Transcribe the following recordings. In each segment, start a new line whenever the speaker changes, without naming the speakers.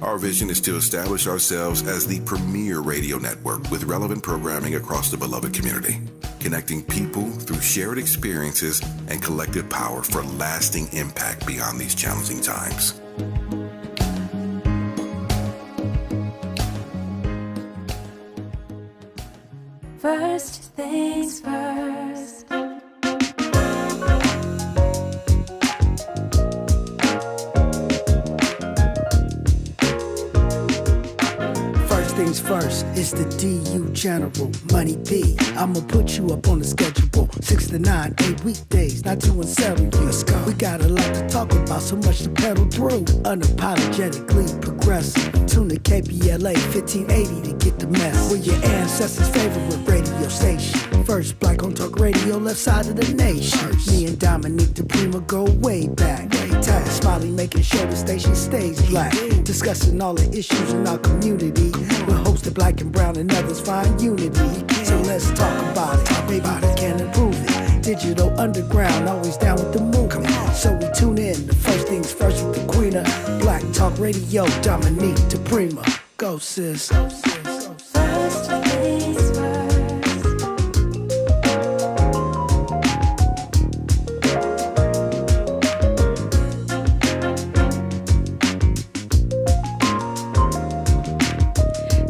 Our vision is to establish ourselves as the premier radio network with relevant programming across the beloved community, connecting people through shared experiences and collective power for lasting impact beyond these challenging times.
First things first.
Things first, it's the DU General, Money B. I'ma put you up on the schedule, 6 to 9, 8 weekdays, not 2 and 7. Let's go. We got a lot to talk about, so much to pedal through. Unapologetically progressive. Tune to KBLA 1580 to get the mess. We're your ancestors' favorite radio station. First black on talk radio, left side of the nation. Me and Dominique DiPrima go way back. Tag Smiley making sure the station stays black. Discussing all the issues in our community. We're hosted black and brown and others find unity. So let's talk about it. Maybe we can improve it. Digital underground, always down with the movement. So we tune in. The first things first with the queen of Black Talk Radio, Dominique DiPrima. Go sis.
First things first.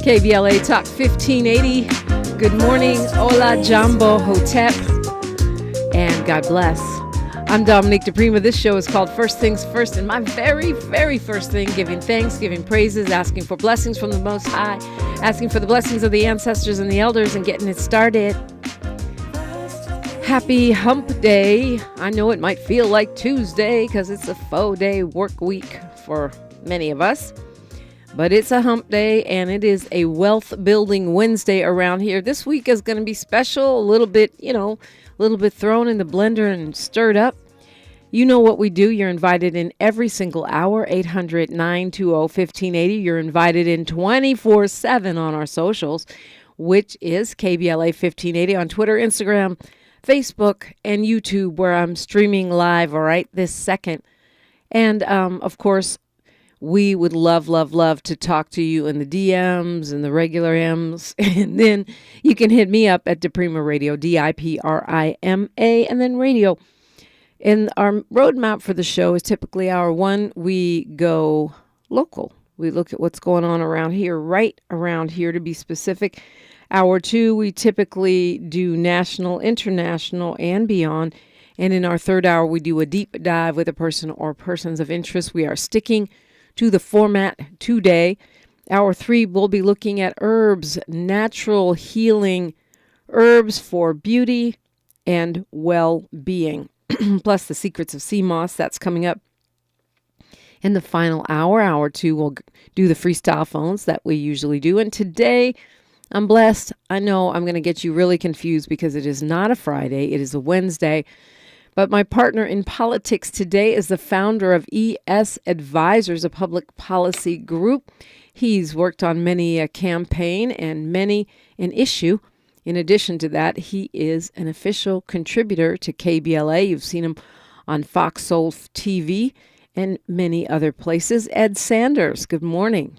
KBLA Talk 1580. Good morning. Hola, Jambo, Hotep, and God bless. I'm Dominique DiPrima. This show is called First Things First, and my very, very first thing, giving thanks, giving praises, asking for blessings from the Most High, asking for the blessings of the ancestors and the elders, and getting it started. Happy Hump Day. I know it might feel like Tuesday because it's a faux day work week for many of us. But it's a hump day, and it is a wealth building Wednesday around here. This week is going to be special, a little bit thrown in the blender and stirred up. You know what we do. You're invited in every single hour, 800-920-1580. You're invited in 24/7 on our socials, which is KBLA 1580 on Twitter, Instagram, Facebook, and YouTube, where I'm streaming live right this second. And, of course, we would love to talk to you in the DMs and the regular M's. And then you can hit me up at DiPrima Radio, DiPrima, and then radio. And our roadmap for the show is typically hour one, we go local. We look at what's going on around here, right around here to be specific. Hour two, we typically do national, international, and beyond. And in our third hour, we do a deep dive with a person or persons of interest. We are sticking to the format today. Hour three, we'll be looking at herbs, natural healing herbs for beauty and well-being, plus the secrets of sea moss. That's coming up. In the final hour, hour two, we'll do the freestyle phones that we usually do. And today, I'm blessed. I know I'm going to get you really confused because it is not a Friday. It is a Wednesday. But my partner in politics today is the founder of ES Advisors, a public policy group. He's worked on many a campaign and many an issue. In addition to that, he is an official contributor to KBLA. You've seen him on Fox Soul TV and many other places. Ed Sanders, good morning.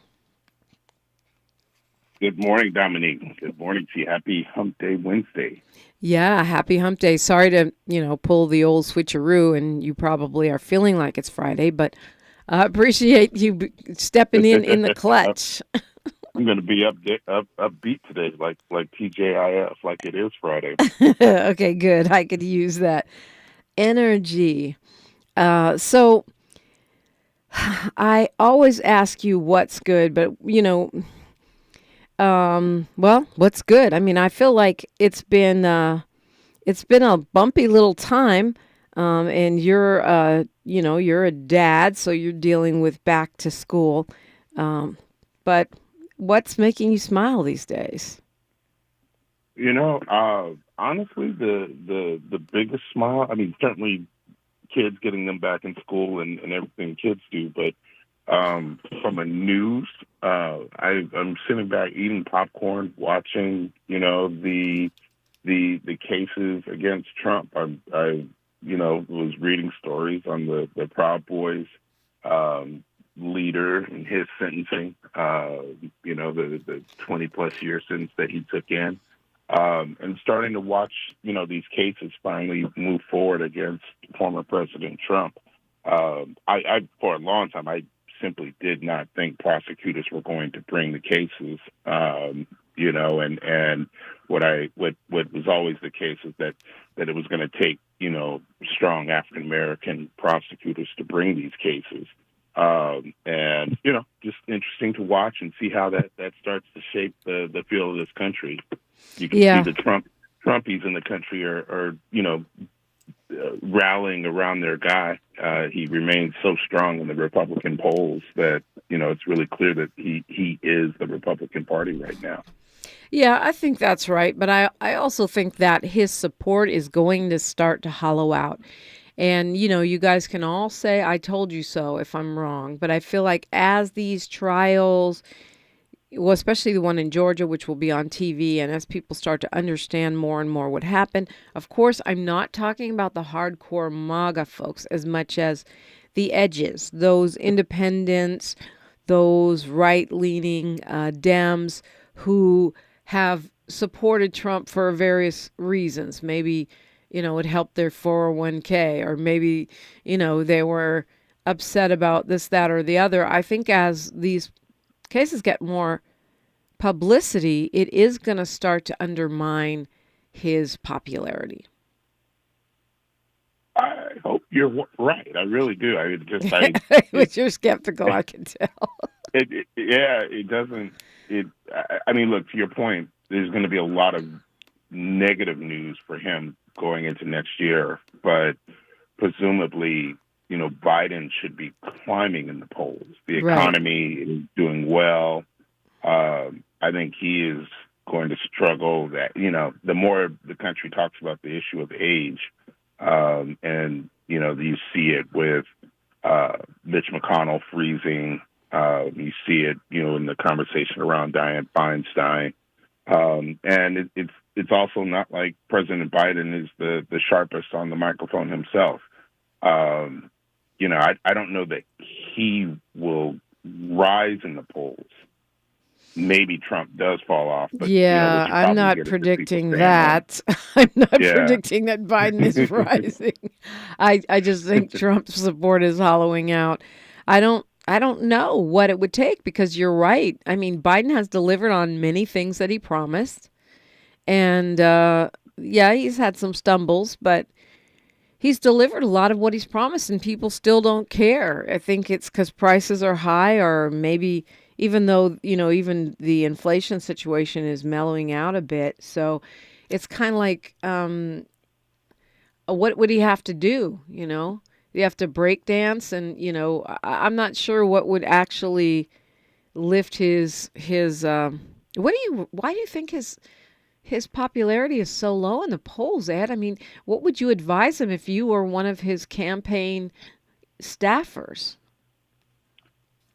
Good morning, Dominique. Good morning to you. Happy Hump Day Wednesday.
Yeah, happy hump day. Sorry to, pull the old switcheroo, and you probably are feeling like it's Friday, but I appreciate you stepping in the clutch.
I'm going to be upbeat today, like TJIF, like it is Friday.
Okay, good. I could use that energy. So I always ask you what's good, but, what's good? I mean, I feel like it's been a bumpy little time, and you're a dad, so you're dealing with back to school. But what's making you smile these days?
Honestly, the biggest smile. I mean, certainly kids getting them back in school and everything kids do, but from a news, I'm sitting back eating popcorn, watching, the cases against Trump. I was reading stories on the Proud Boys, leader in his sentencing, the 20 plus year sentence that he took in, and starting to watch, these cases finally move forward against former President Trump. I for a long time, I simply did not think prosecutors were going to bring the cases, and what was always the case is that it was going to take, strong African American prosecutors to bring these cases. And, just interesting to watch and see how that starts to shape the feel of this country. You can see the Trumpies in the country are rallying around their guy. He remains so strong in the Republican polls that, it's really clear that he is the Republican Party right now.
Yeah, I think that's right. But I also think that his support is going to start to hollow out. And, you guys can all say, I told you so if I'm wrong. But I feel like as these trials, well, especially the one in Georgia, which will be on TV, and as people start to understand more and more what happened, of course, I'm not talking about the hardcore MAGA folks as much as the edges, those independents, those right-leaning Dems who have supported Trump for various reasons. Maybe, it helped their 401k, or maybe, they were upset about this, that, or the other. I think as these cases get more publicity, it is going to start to undermine his popularity.
I hope you're right. I really do.
But you're skeptical, I can tell.
It doesn't. Look, to your point, there's going to be a lot of negative news for him going into next year, but presumably, Biden should be climbing in the polls. The economy is doing well. I think he is going to struggle. That the more the country talks about the issue of age, and you see it with Mitch McConnell freezing. You see it, in the conversation around Dianne Feinstein, and it's also not like President Biden is the sharpest on the microphone himself. I don't know that he will rise in the polls. Maybe Trump does fall off. But,
I'm not predicting that. I'm not predicting that Biden is rising. I just think Trump's support is hollowing out. I don't know what it would take, because you're right. I mean, Biden has delivered on many things that he promised. And, he's had some stumbles, but he's delivered a lot of what he's promised, and people still don't care. I think it's because prices are high, or maybe even though, even the inflation situation is mellowing out a bit. So it's kind of like, what would he have to do? You have to break dance, and, I'm not sure what would actually lift his why do you think his popularity is so low in the polls, Ed? I mean, what would you advise him if you were one of his campaign staffers?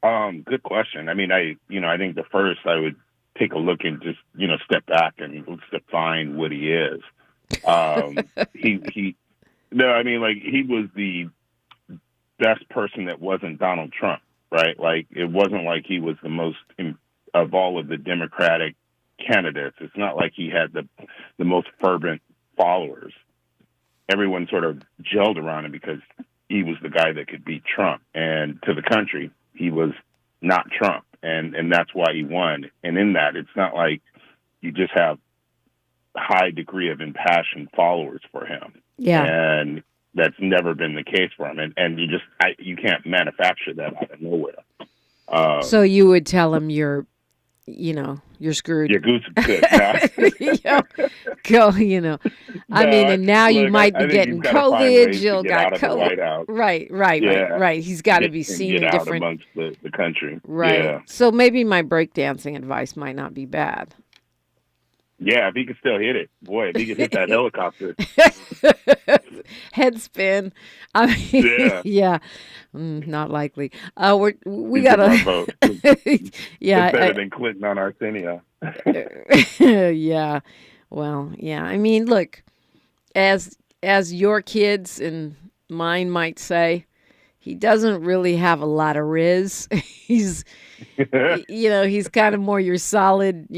Good question. I mean, I think the first I would take a look and just, step back and let's define what he is. He was the best person that wasn't Donald Trump, right? Like, it wasn't like he was the most of all of the Democratic candidates. It's not like he had the most fervent followers. Everyone sort of gelled around him because he was the guy that could beat Trump. And to the country, he was not Trump. And that's why he won. And in that, it's not like you just have a high degree of impassioned followers for him.
Yeah.
And that's never been the case for him. And you can't manufacture that out of nowhere.
So you would tell him you're screwed.
Your goose is good.
Go. I mean, and now you might be getting COVID. Jill got COVID. Right. He's got to be seen in different
amongst the country.
Right.
Yeah.
So maybe my breakdancing advice might not be bad.
Yeah, if he could still hit it. Boy, if he could hit that helicopter.
Head spin. I mean, yeah. Not likely. We got to. Yeah.
It's better than Clinton on Arsenio.
Yeah. Well, yeah. I mean, look, as your kids and mine might say, he doesn't really have a lot of riz. He's, he's kind of more your solid,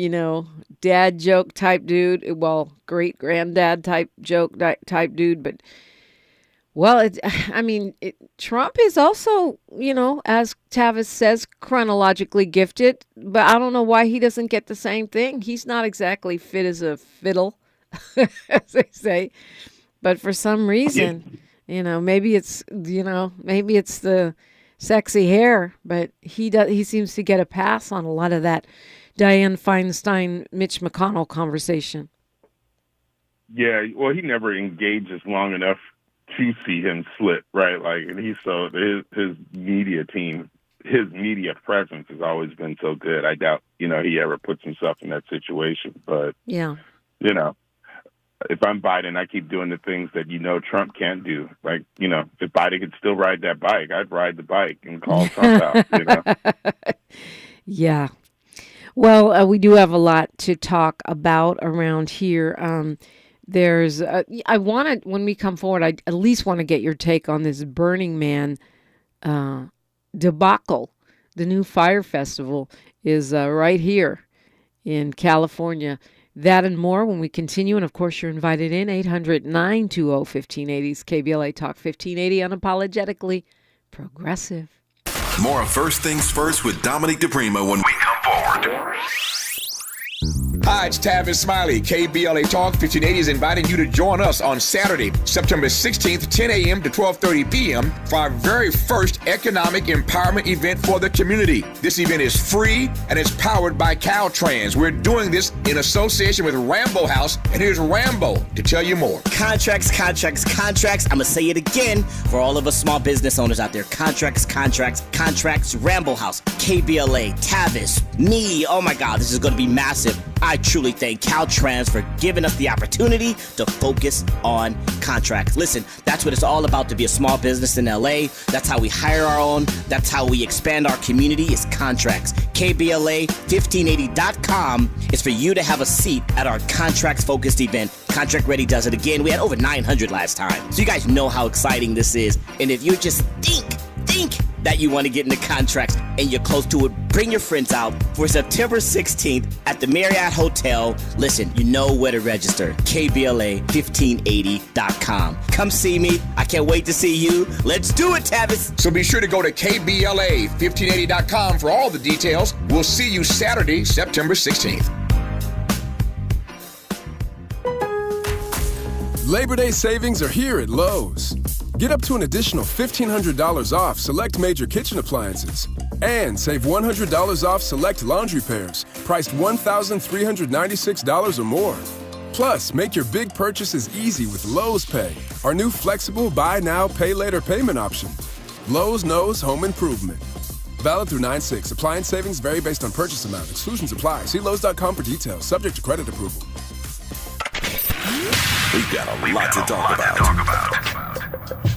dad joke type dude. Well, great granddad type joke type dude. But, well, Trump is also, as Tavis says, chronologically gifted. But I don't know why he doesn't get the same thing. He's not exactly fit as a fiddle, as they say. But for some reason, maybe it's the sexy hair, but he seems to get a pass on a lot of that Dianne Feinstein, Mitch McConnell conversation.
Yeah, well, he never engages long enough to see him slip, right? Like, and his media team, his media presence has always been so good. I doubt, he ever puts himself in that situation. But,
yeah,
if I'm Biden, I keep doing the things that Trump can't do. Like, if Biden could still ride that bike, I'd ride the bike and call Trump out,
Yeah. Well, we do have a lot to talk about around here. I wanted, when we come forward, I at least want to get your take on this Burning Man debacle. The new Fire Festival is right here in California. That and more when we continue. And, of course, you're invited in. 800-920-1580's KBLA Talk 1580, unapologetically progressive.
More of First Things First with Dominique DiPrima when we come forward.
Hi, it's Tavis Smiley. KBLA Talk 1580 is inviting you to join us on Saturday, September 16th, 10 a.m. to 12:30 p.m. for our very first economic empowerment event for the community. This event is free and it's powered by Caltrans. We're doing this in association with Rambo House, and here's Rambo to tell you more.
Contracts. I'm going to say it again for all of us small business owners out there. Contracts. Rambo House, KBLA, Tavis, me. Oh my God, this is going to be massive. I truly thank Caltrans for giving us the opportunity to focus on contracts. Listen, that's what it's all about to be a small business in LA. That's how we hire our own. That's how we expand our community is contracts. KBLA1580.com is for you to have a seat at our contracts-focused event. Contract Ready does it again. We had over 900 last time. So you guys know how exciting this is. And if you just think that you want to get into contracts and you're close to it, bring your friends out for September 16th at the Marriott Hotel. Listen, you know where to register. KBLA1580.com. Come see me. I can't wait to see you. Let's do it, Tavis.
So be sure to go to KBLA1580.com for all the details. We'll see you Saturday, September 16th.
Labor Day savings are here at Lowe's. Get up to an additional $1,500 off select major kitchen appliances. And save $100 off select laundry pairs, priced $1,396 or more. Plus, make your big purchases easy with Lowe's Pay, our new flexible buy now, pay later payment option. Lowe's knows home improvement. Valid through 9/6. Appliance savings vary based on purchase amount. Exclusions apply. See Lowe's.com for details. Subject to credit approval.
We've got a lot to talk about.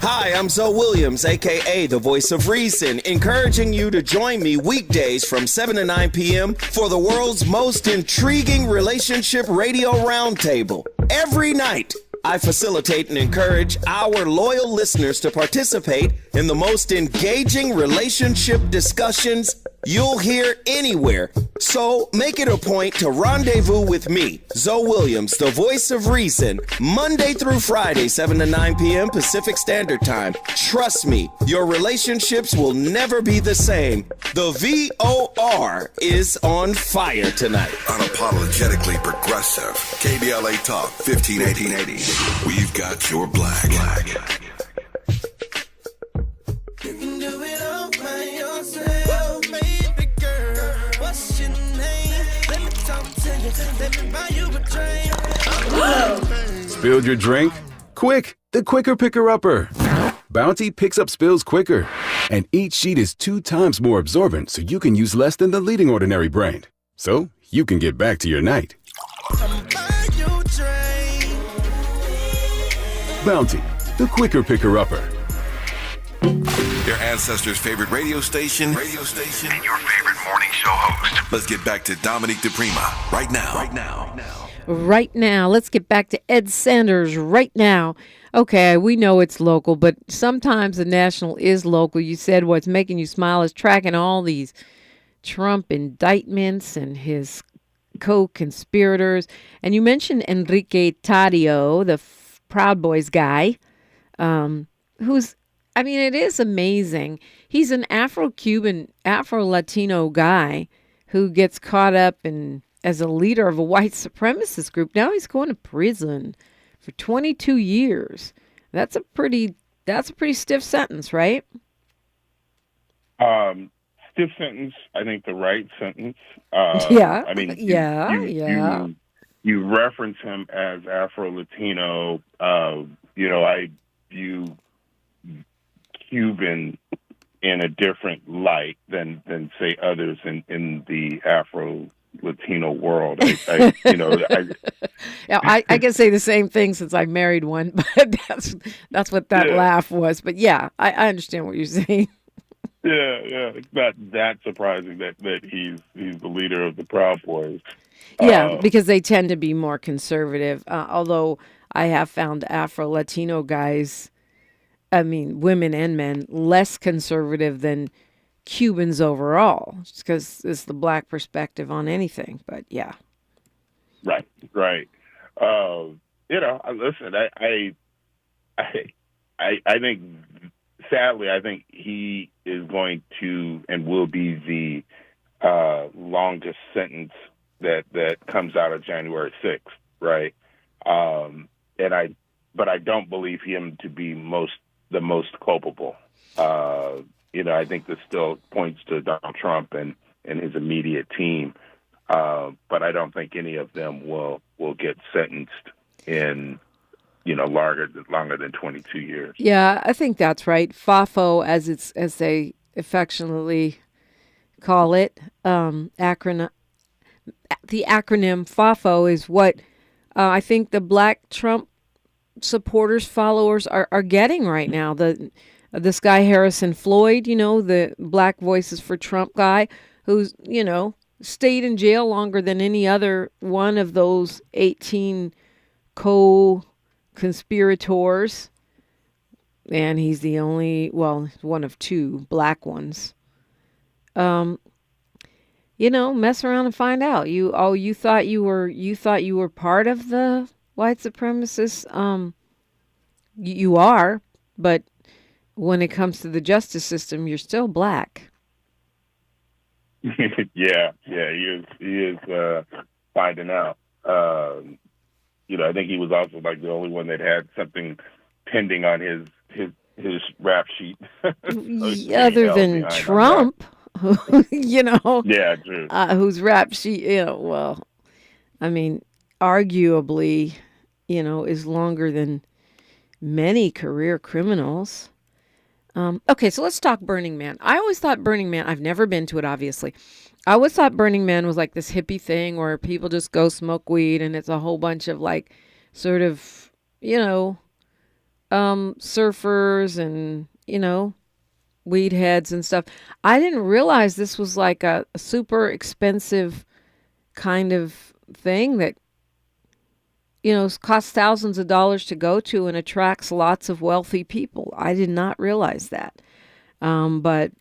Hi, I'm Zoe Williams, a.k.a. the voice of reason, encouraging you to join me weekdays from 7 to 9 p.m. for the world's most intriguing relationship radio roundtable. Every night, I facilitate and encourage our loyal listeners to participate in the most engaging relationship discussions you'll hear anywhere. So make it a point to rendezvous with me, Zoe Williams, the voice of reason, Monday through Friday, 7 to 9 p.m. Pacific Standard Time. Trust me, your relationships will never be the same. The VOR is on fire tonight.
Unapologetically progressive. KBLA Talk 1580. We've got your black.
You can do it all by yourself, baby girl. What's your name? Let me talk to you. Let me buy you a drink.
Spilled your drink? Quick, the quicker picker-upper. Bounty picks up spills quicker. And each sheet is 2 times more absorbent, so you can use less than the leading ordinary brand. So you can get back to your night. Bounty, the quicker picker-upper.
Your ancestors' favorite radio station, and your favorite morning show host. Let's get back to Dominique DiPrima right now.
Right now. Let's get back to Ed Sanders right now. Okay, we know it's local, but sometimes the national is local. You said what's making you smile is tracking all these Trump indictments and his co-conspirators. And you mentioned Enrique Tarrio, the Proud Boys guy, who's, I mean, it is amazing. He's an Afro-Cuban, Afro-Latino guy who gets caught up in as a leader of a white supremacist group. Now he's going to prison for 22 years. That's a pretty stiff sentence, right?
Stiff sentence. I think the right sentence.
Yeah.
I mean,
you
you reference him as Afro-Latino. I view Cuban in a different light than say others in the Afro-Latino world. I
Yeah, I can say the same thing since I married one, but that's what that laugh was. But yeah, I understand what you're saying.
Yeah, it's not that surprising that he's the leader of the Proud Boys.
Yeah, because they tend to be more conservative. Although I have found Afro-Latino guys, I mean, women and men, less conservative than Cubans overall, just because it's the black perspective on anything. But yeah.
Right. Listen, I think, sadly, I think he is going to and will be the longest sentence that comes out of January 6th, right? But I don't believe him to be the most culpable. I think this still points to Donald Trump and his immediate team. But I don't think any of them will get sentenced in, longer than 22 years.
Yeah, I think that's right. FAFO, as they affectionately call it, acronym. The acronym FAFO is what I think the black Trump supporters, followers are getting right now. This guy Harrison Floyd, the Black Voices for Trump guy, who's stayed in jail longer than any other one of those 18 co-conspirators, and he's the only, one of two black ones. Mess around and find out. You thought you were part of the white supremacists. You are, but when it comes to the justice system, you're still black.
Yeah, he is finding out. I think he was also like the only one that had something pending on his rap sheet.
Other than Trump,
Yeah, true.
Whose rap sheet, I mean, arguably, is longer than many career criminals. Okay, so let's talk Burning Man. I always thought Burning Man, I've never been to it, obviously. I always thought Burning Man was like this hippie thing where people just go smoke weed and it's a whole bunch of like sort of, surfers and, weed heads and stuff. I didn't realize this was like a super expensive kind of thing that, costs thousands of dollars to go to and attracts lots of wealthy people. I did not realize that. But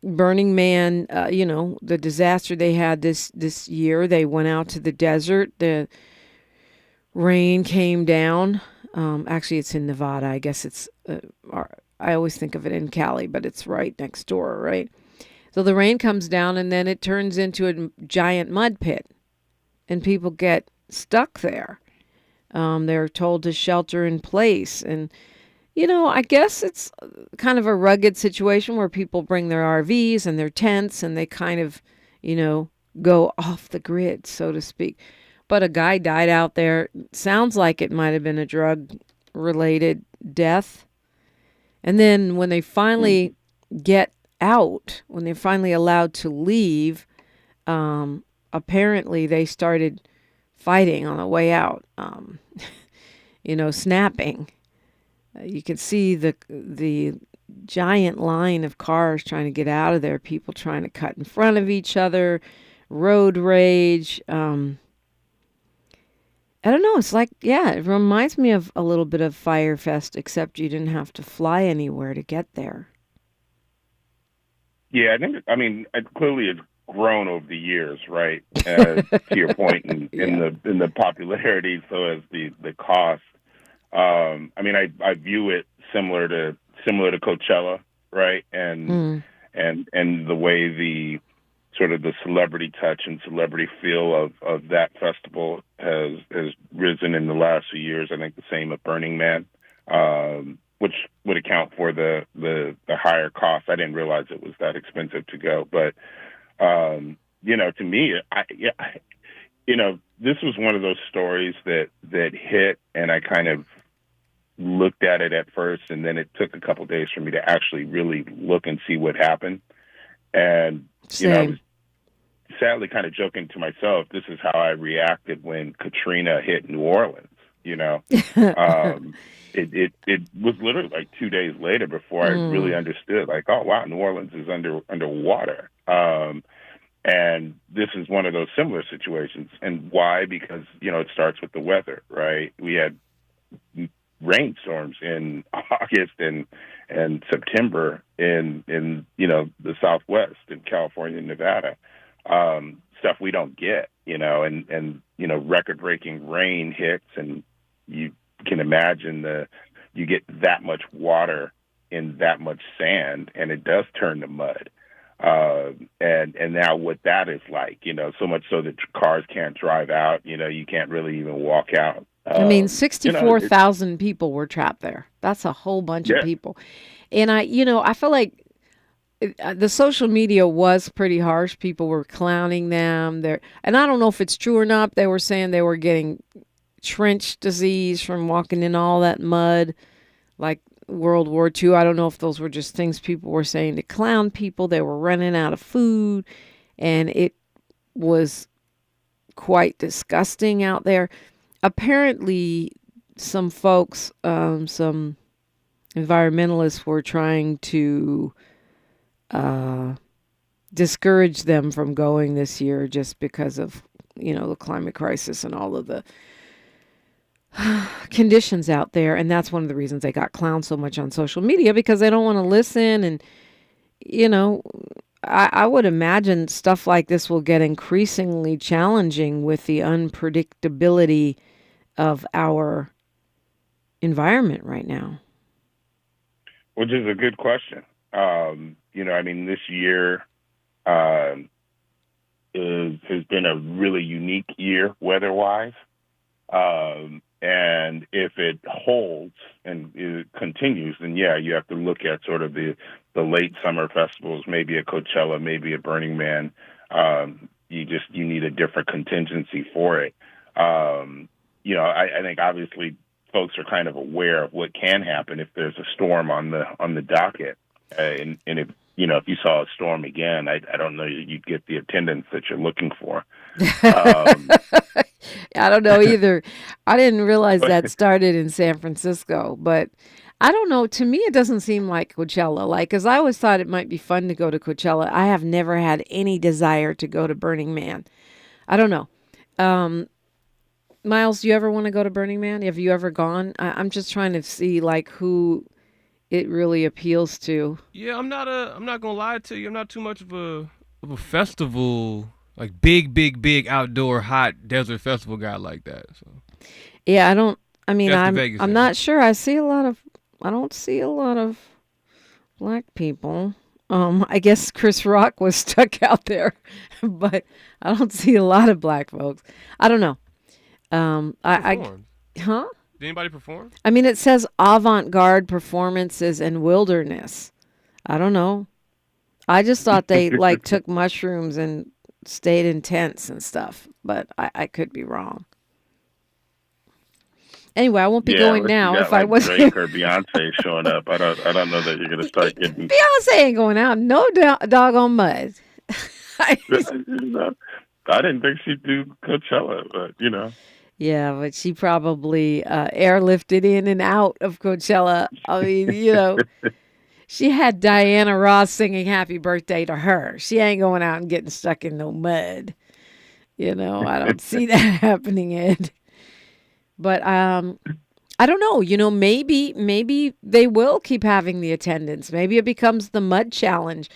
Burning Man, the disaster they had this year, they went out to the desert. The rain came down. Actually, it's in Nevada. I guess it's, I always think of it in Cali, but it's right next door, right? So the rain comes down and then it turns into a giant mud pit and people get stuck there. They're told to shelter in place. And, I guess it's kind of a rugged situation where people bring their RVs and their tents and they kind of, go off the grid, so to speak. But a guy died out there. Sounds like it might have been a drug-related death. And then when they finally get out, when they're finally allowed to leave, apparently they started fighting on the way out, snapping. You could see the giant line of cars trying to get out of there, people trying to cut in front of each other, road rage. I don't know. It's like, yeah, it reminds me of a little bit of Fire Fest, except you didn't have to fly anywhere to get there.
Yeah, I mean, clearly it's grown over the years, right? To your point, in the popularity, so as the cost. I mean, I view it similar to Coachella, right? And the way the sort of the celebrity touch and celebrity feel of that festival has risen in the last few years. I think the same at Burning Man, which would account for the higher cost. I didn't realize it was that expensive to go, but to me, this was one of those stories that hit, and I kind of looked at it at first, and then it took a couple of days for me to actually really look and see what happened. And I was sadly kind of joking to myself, this is how I reacted when Katrina hit New Orleans. It was literally like 2 days later before I really understood, like, oh wow, New Orleans is underwater. And this is one of those similar situations. And why? Because it starts with the weather, right? We had rainstorms in August and September in the Southwest, in California and Nevada. Stuff we don't get, and record-breaking rain hits, and you can imagine you get that much water in that much sand, and it does turn to mud. And now what that is like, so much so that cars can't drive out, you can't really even walk out.
I mean, 64,000 people were trapped there. That's a whole bunch of people. And I feel like the social media was pretty harsh. People were clowning them there. And I don't know if it's true or not. They were saying they were getting trench disease from walking in all that mud, like World War II. I don't know if those were just things people were saying to clown people. They were running out of food, and it was quite disgusting out there. Apparently, some folks, some environmentalists were trying to discourage them from going this year just because of, the climate crisis and all of the conditions out there. And that's one of the reasons they got clowned so much on social media, because they don't want to listen. And, I would imagine stuff like this will get increasingly challenging with the unpredictability of our environment right now.
Which is a good question. This year has been a really unique year weather-wise. And if it holds and it continues, then you have to look at sort of the late summer festivals, maybe a Coachella, maybe a Burning Man. You need a different contingency for it. I think obviously folks are kind of aware of what can happen if there's a storm on the docket. And if you saw a storm again, I don't know you'd get the attendance that you're looking for.
I don't know either. I didn't realize that started in San Francisco, but I don't know. To me, it doesn't seem like Coachella. Because I always thought it might be fun to go to Coachella. I have never had any desire to go to Burning Man. I don't know. Miles, do you ever want to go to Burning Man? Have you ever gone? I'm just trying to see who it really appeals to.
Yeah, I'm not gonna lie to you. I'm not too much of a festival, like big outdoor hot desert festival guy like that. So
yeah, I'm not sure. I don't see a lot of black people. I guess Chris Rock was stuck out there, but I don't see a lot of black folks. I don't know.
Did anybody perform?
I mean, it says avant-garde performances and wilderness. I don't know. I just thought they took mushrooms and stayed in tents and stuff, but I could be wrong. Anyway, I won't be going now if I wasn't.
Drake or Beyonce showing up, I don't know that you're going to start getting.
Beyonce ain't going out. No doggone mud.
I didn't think she'd do Coachella, but
Yeah, but she probably airlifted in and out of Coachella. I mean, she had Diana Ross singing happy birthday to her. She ain't going out and getting stuck in no mud. I don't see that happening, Ed. But I don't know. Maybe they will keep having the attendance. Maybe it becomes the mud challenge.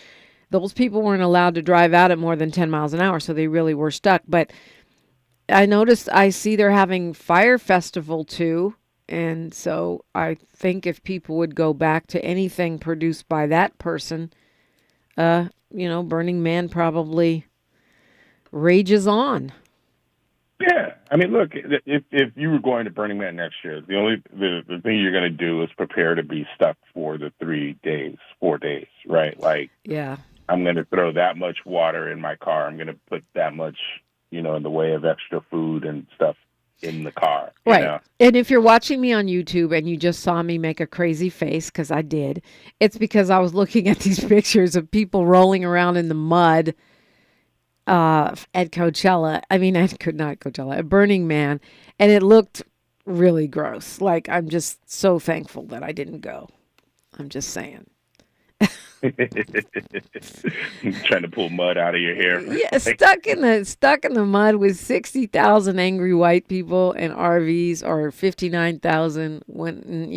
Those people weren't allowed to drive out at more than 10 miles an hour, so they really were stuck. But I see they're having Fire Festival too. And so I think if people would go back to anything produced by that person, Burning Man probably rages on.
Yeah, I mean, look, if you were going to Burning Man next year, the thing you're going to do is prepare to be stuck for the 4 days, right? Like,
yeah,
I'm going to throw that much water in my car. I'm going to put that much, in the way of extra food and stuff in the car.
Right. And if you're watching me on YouTube and you just saw me make a crazy face, because I did, it's because I was looking at these pictures of people rolling around in the mud at Coachella. I mean, not Coachella, at Burning Man. And it looked really gross. Like, I'm just so thankful that I didn't go. I'm just saying.
Trying to pull mud out of your hair.
Yeah, stuck in the mud with 60,000 angry white people and RVs, or 59,000 when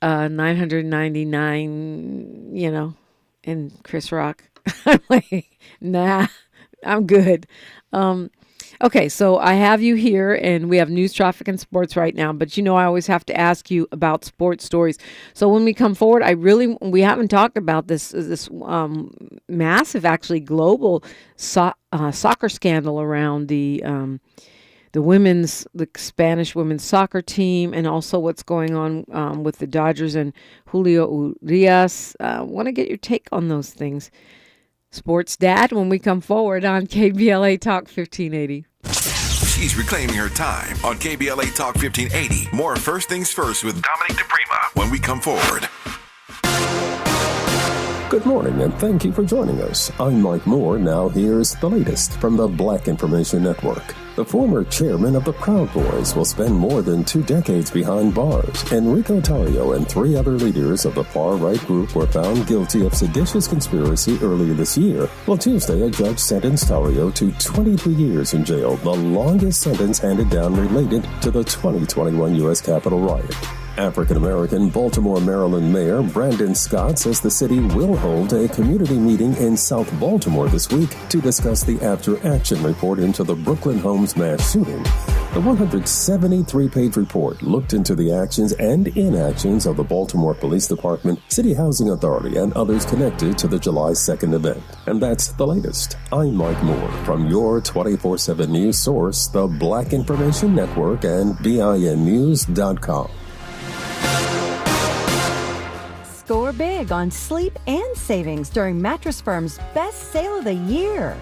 999, and Chris Rock. I'm like, nah, I'm good. Okay, so I have you here, and we have news, traffic, and sports right now. But I always have to ask you about sports stories. So when we come forward, we haven't talked about this massive, actually global soccer scandal around the Spanish women's soccer team, and also what's going on with the Dodgers and Julio Urias. Want to get your take on those things. Sports Dad, when we come forward on KBLA Talk 1580.
She's reclaiming her time on KBLA Talk 1580. More First Things First with Dominique DiPrima when we come forward.
Good morning, and thank you for joining us. I'm Mike Moore. Now here's the latest from the Black Information Network. The former chairman of the Proud Boys will spend more than 2 decades behind bars. Enrique Tarrio and 3 other leaders of the far-right group were found guilty of seditious conspiracy earlier this year. Well, Tuesday, a judge sentenced Tarrio to 23 years in jail, the longest sentence handed down related to the 2021 U.S. Capitol riot. African-American Baltimore, Maryland Mayor Brandon Scott says the city will hold a community meeting in South Baltimore this week to discuss the after-action report into the Brooklyn Homes mass shooting. The 173-page report looked into the actions and inactions of the Baltimore Police Department, City Housing Authority, and others connected to the July 2nd event. And that's the latest. I'm Mike Moore from your 24/7 news source, the Black Information Network, and BINnews.com.
Score big on sleep and savings during Mattress Firm's best sale of the year.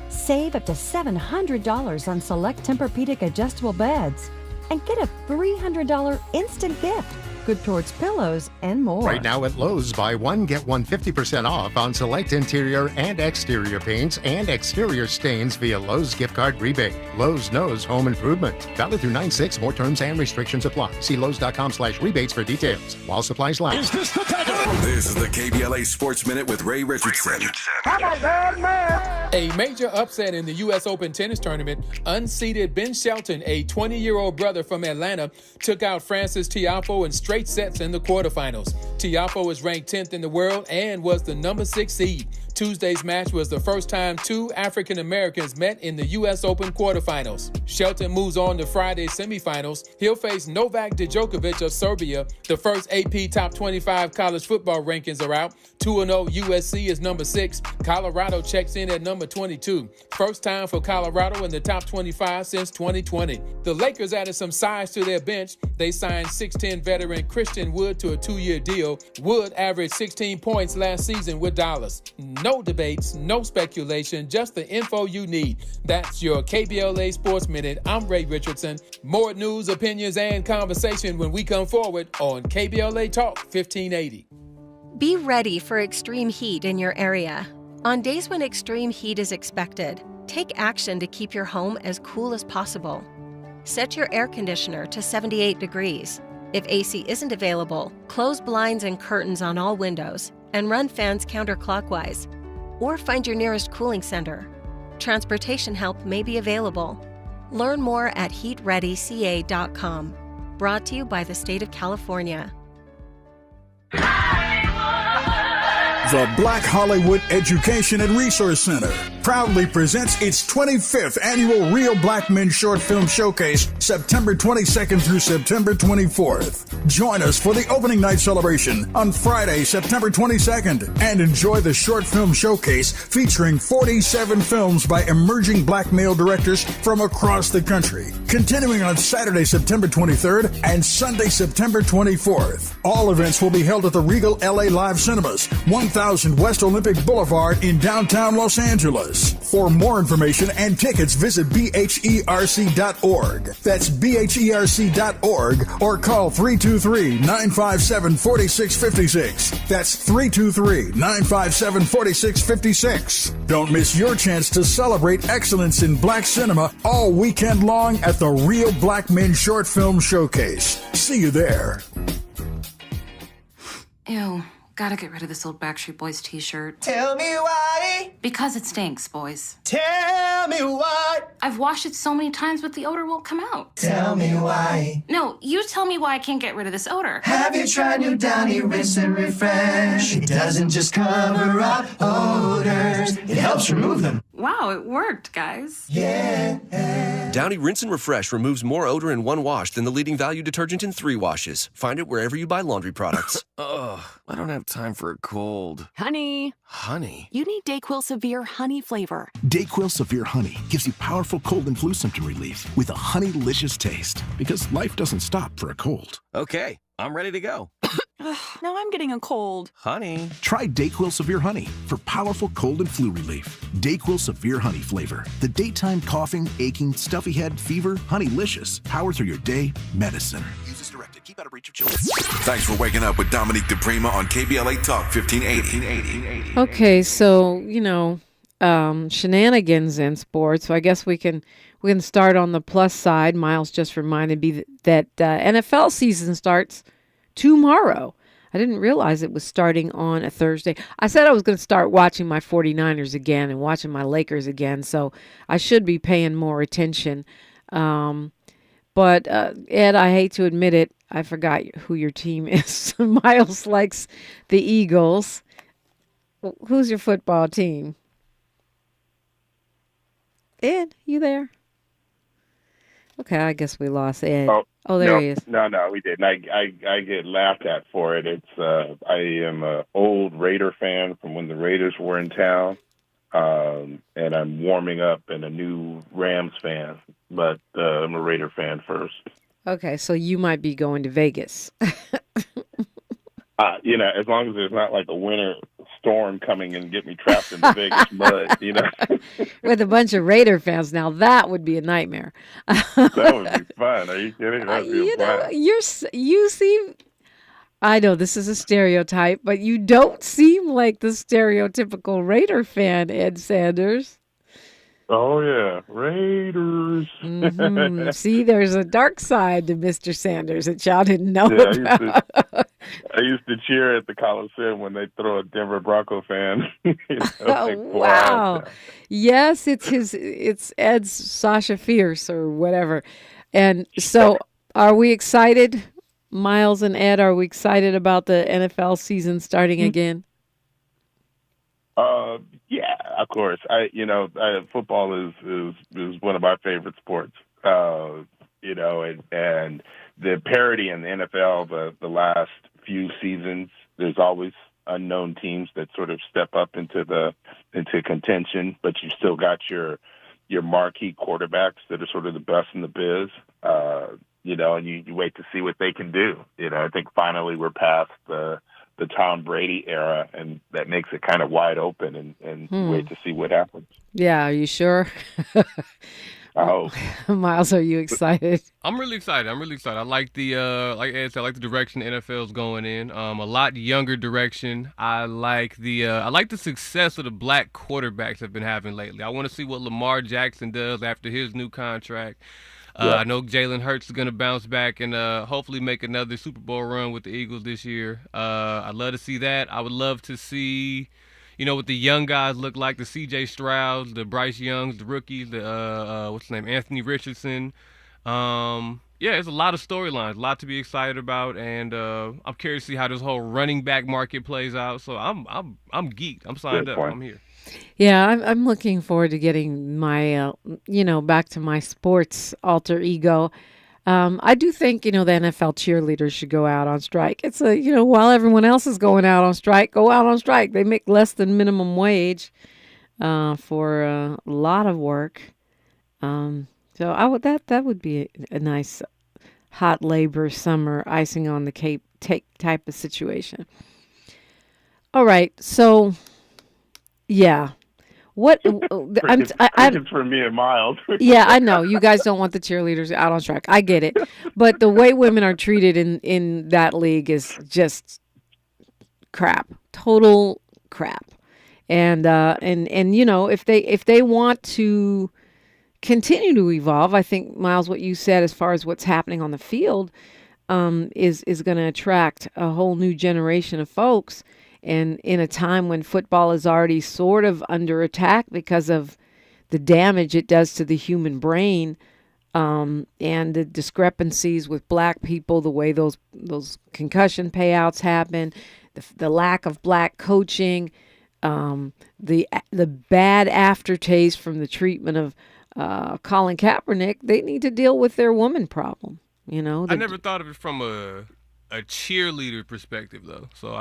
Save up to $700 on select Tempur-Pedic adjustable beds and get a $300 instant gift, good towards pillows and more.
Right now at Lowe's, buy one, get one 50% off on select interior and exterior paints and exterior stains via Lowe's gift card rebate. Lowe's knows home improvement. Valid through 9/6. More terms and restrictions apply. See Lowe's.com/rebates for details. While supplies last.
Is this the This is the KBLA Sports Minute with Ray Richardson.
A major upset in the U.S. Open tennis tournament. Unseeded Ben Shelton, a 20-year-old brother from Atlanta, took out Francis Tiafoe in straight sets in the quarterfinals. Tiafoe is ranked 10th in the world and was the number 6 seed. Tuesday's match was the first time 2 African Americans met in the U.S. Open quarterfinals. Shelton moves on to Friday's semifinals. He'll face Novak Djokovic of Serbia. The first AP Top 25 college football rankings are out. 2-0 USC is number 6. Colorado checks in at number 22. First time for Colorado in the top 25 since 2020. The Lakers added some size to their bench. They signed 6'10" veteran Christian Wood to a 2-year deal. Wood averaged 16 points last season with Dallas. No debates, no speculation, just the info you need. That's your KBLA Sports Minute. I'm Ray Richardson. More news, opinions, and conversation when we come forward on KBLA Talk 1580.
Be ready for extreme heat in your area. On days when extreme heat is expected, take action to keep your home as cool as possible. Set your air conditioner to 78 degrees. If AC isn't available, close blinds and curtains on all windows and run fans counterclockwise. Or find your nearest cooling center. Transportation help may be available. Learn more at heatreadyca.com. Brought to you by the state of California.
The Black Hollywood Education and Resource Center proudly presents its 25th annual Real Black Men Short Film Showcase, September 22nd through September 24th. Join us for the opening night celebration on Friday, September 22nd, and enjoy the short film showcase featuring 47 films by emerging black male directors from across the country. Continuing on Saturday, September 23rd and Sunday, September 24th. All events will be held at the Regal LA Live Cinemas, 1000 West Olympic Boulevard in downtown Los Angeles. For more information and tickets, visit bherc.org. That's bherc.org or call 323-957-4656. That's 323-957-4656. Don't miss your chance to celebrate excellence in black cinema all weekend long at the Real Black Men Short Film Showcase. See you there.
Ew. Gotta get rid of this old Backstreet Boys t-shirt.
Tell me why.
Because it stinks, boys.
Tell me why.
I've washed it so many times, but the odor won't come out.
Tell me why.
No, you tell me why I can't get rid of this odor.
Have you tried new Downy Rinse and Refresh? It doesn't just cover up odors, it helps remove them.
Wow, it worked, guys.
Yeah.
Downy Rinse and Refresh removes more odor in one wash than the leading value detergent in 3 washes. Find it wherever you buy laundry products.
Ugh, I don't have time for a cold.
Honey.
Honey?
You need DayQuil Severe Honey flavor.
DayQuil Severe Honey gives you powerful cold and flu symptom relief with a honey-licious taste. Because life doesn't stop for a cold.
Okay, I'm ready to go.
Now I'm getting a cold.
Honey.
Try DayQuil Severe Honey for powerful cold and flu relief. DayQuil Severe Honey flavor. The daytime coughing, aching, stuffy head, fever, honey-licious. Power through your day, medicine.
Use as directed. Keep out of reach of children. Thanks for waking up with Dominique DiPrima on KBLA Talk 1580.
Okay, so, shenanigans in sports. So I guess we can start on the plus side. Miles just reminded me that NFL season starts tomorrow. I didn't realize it was starting on a Thursday. I said I was going to start watching my 49ers again and watching my Lakers again, so I should be paying more attention. But Ed, I hate to admit it, I forgot who your team is. Miles likes the Eagles. Who's your football team? Ed, you there? Okay, I guess we lost Ed. Oh, there he is.
No, we didn't. I get laughed at for it. It's I am an old Raider fan from when the Raiders were in town, and I'm warming up and a new Rams fan. But I'm a Raider fan first.
Okay, so you might be going to Vegas.
As long as there's not like a winter storm coming and get me trapped in the Vegas mud,
With a bunch of Raider fans, now that would be a nightmare.
That would be fun. Are you kidding? That'd be fun.
You seem, I know this is a stereotype, but you don't seem like the stereotypical Raider fan, Ed Sanders.
Oh, yeah. Raiders.
Mm-hmm. See, there's a dark side to Mr. Sanders that y'all didn't know about.
I used to cheer at the Coliseum when they throw a Denver Bronco fan.
Wow. Yes, it's Ed's Sasha Fierce or whatever. And so are we excited, Miles and Ed, are we excited about the NFL season starting again?
Yeah, of course. Football is one of my favorite sports. And the parity in the NFL, the last few seasons, there's always unknown teams that sort of step up into contention, but you still got your marquee quarterbacks that are sort of the best in the biz. And you wait to see what they can do. I think finally we're past the Tom Brady era, and that makes it kind of wide open and wait to see what happens.
Yeah, are you sure?
Oh,
Miles, are you excited?
I'm really excited. I like the like Ed said, I like the direction the NFL's going in. A lot younger direction. I like the success of the black quarterbacks have been having lately. I want to see what Lamar Jackson does after his new contract. I know Jalen Hurts is going to bounce back and hopefully make another Super Bowl run with the Eagles this year. I'd love to see that. I would love to see, what the young guys look like, the C.J. Strouds, the Bryce Youngs, the rookies, the what's his name, Anthony Richardson. Yeah, there's a lot of storylines, a lot to be excited about, and I'm curious to see how this whole running back market plays out. So I'm geeked. I'm signed up. I'm here.
Yeah, I'm looking forward to getting my, back to my sports alter ego. I do think, the NFL cheerleaders should go out on strike. It's while everyone else is going out on strike, go out on strike. They make less than minimum wage for a lot of work. So that would be a nice hot labor summer icing on the cake type of situation. All right, so yeah, what
I'm for me and Miles.
Yeah, I know you guys don't want the cheerleaders out on strike. I get it, but the way women are treated in that league is just crap, total crap, and if they want to continue to evolve, I think, Miles, what you said as far as what's happening on the field is going to attract a whole new generation of folks. And in a time when football is already sort of under attack because of the damage it does to the human brain and the discrepancies with black people, the way those concussion payouts happen, the lack of black coaching, the bad aftertaste from the treatment of Colin Kaepernick, they need to deal with their woman problem.
I never thought of it from a cheerleader perspective, though. So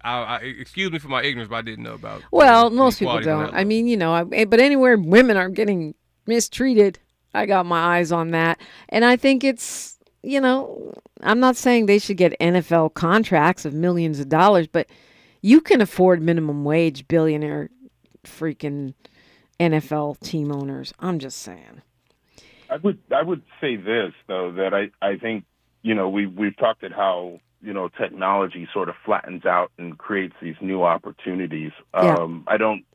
I excuse me for my ignorance, but I didn't know about.
Well, most people don't. I mean, but anywhere women are getting mistreated, I got my eyes on that, and I think it's, I'm not saying they should get NFL contracts of millions of dollars, but you can afford minimum wage billionaire freaking NFL team owners. I'm just saying.
I would say this, though, that I think, we've talked at how, technology sort of flattens out and creates these new opportunities.
Yeah.
I don't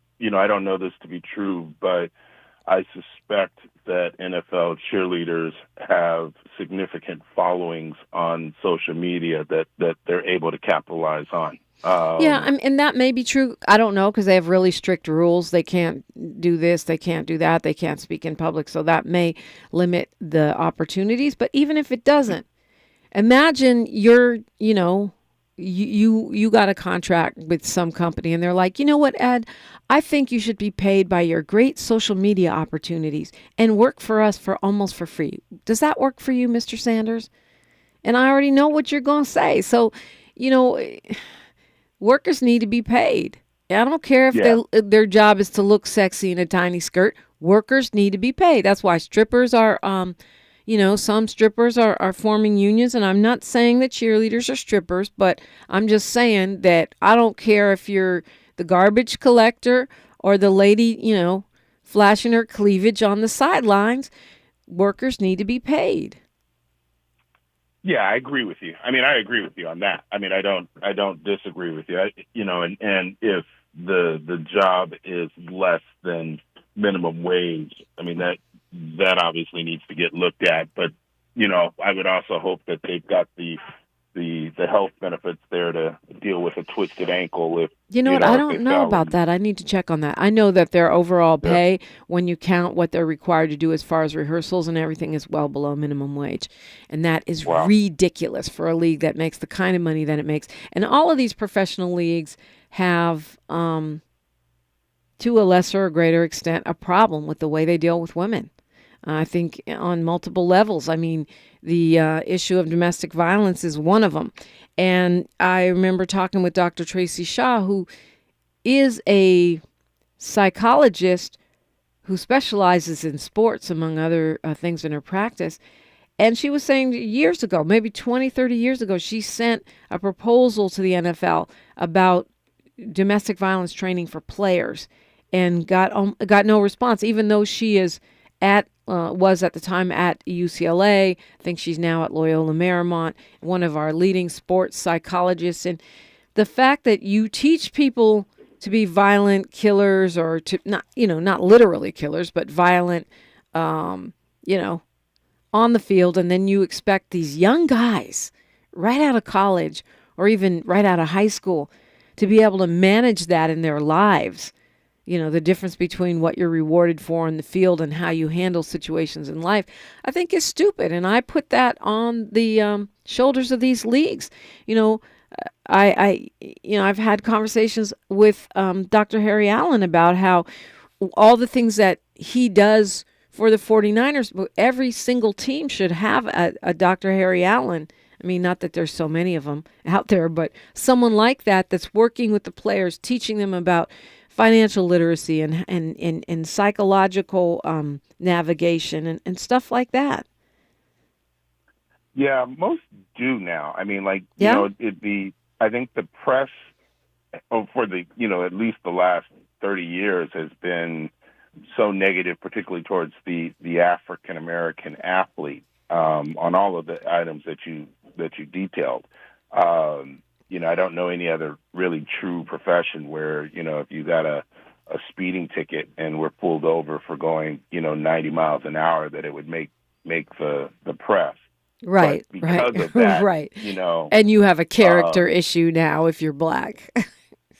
know this to be true, but I suspect that NFL cheerleaders have significant followings on social media that they're able to capitalize on.
And that may be true. I don't know, because they have really strict rules. They can't do this. They can't do that. They can't speak in public. So that may limit the opportunities. But even if it doesn't, imagine you got a contract with some company and they're like, you know what, Ed, I think you should be paid by your great social media opportunities and work for us almost for free. Does that work for you, Mr. Sanders? And I already know what you're going to say. So, workers need to be paid. I don't care if their job is to look sexy in a tiny skirt. Workers need to be paid. That's why strippers are, some strippers are forming unions. And I'm not saying that cheerleaders are strippers, but I'm just saying that I don't care if you're the garbage collector or the lady, flashing her cleavage on the sidelines. Workers need to be paid.
Yeah, I agree with you. I mean, I agree with you on that. I mean, I don't disagree with you. And if the job is less than minimum wage, I mean, that obviously needs to get looked at. But, I would also hope that they've got the health benefits there to deal with a twisted ankle. If
I don't know about that. I need to check on that. I know that their overall pay, when you count what they're required to do as far as rehearsals and everything, is well below minimum wage. And that is ridiculous for a league that makes the kind of money that it makes. And all of these professional leagues have, to a lesser or greater extent, a problem with the way they deal with women. I think on multiple levels. I mean, the issue of domestic violence is one of them. And I remember talking with Dr. Tracy Shaw, who is a psychologist who specializes in sports, among other things in her practice. And she was saying years ago, maybe 20, 30 years ago, she sent a proposal to the NFL about domestic violence training for players and got no response, even though she is was at the time at UCLA. I think she's now at Loyola Marymount, one of our leading sports psychologists. And the fact that you teach people to be violent killers, or to not literally killers, but violent, on the field, and then you expect these young guys right out of college or even right out of high school to be able to manage that in their lives. You know, the difference between what you're rewarded for in the field and how you handle situations in life, I think is stupid. And I put that on the shoulders of these leagues. You know, I've had conversations with Dr. Harry Allen about how all the things that he does for the 49ers, but every single team should have a Dr. Harry Allen. I mean, not that there's so many of them out there, but someone like that that's working with the players, teaching them about financial literacy and psychological navigation and stuff like that.
Yeah, most do now. I mean, like,
Yeah.
I think the press for the, at least the last 30 years has been so negative, particularly towards the African-American athlete, on all of the items that you detailed. I don't know any other really true profession where, if you got a speeding ticket and were pulled over for going, 90 miles an hour, that it would make the press.
Right,
but because
right,
of that,
right.
And
you have a character issue now if you're black.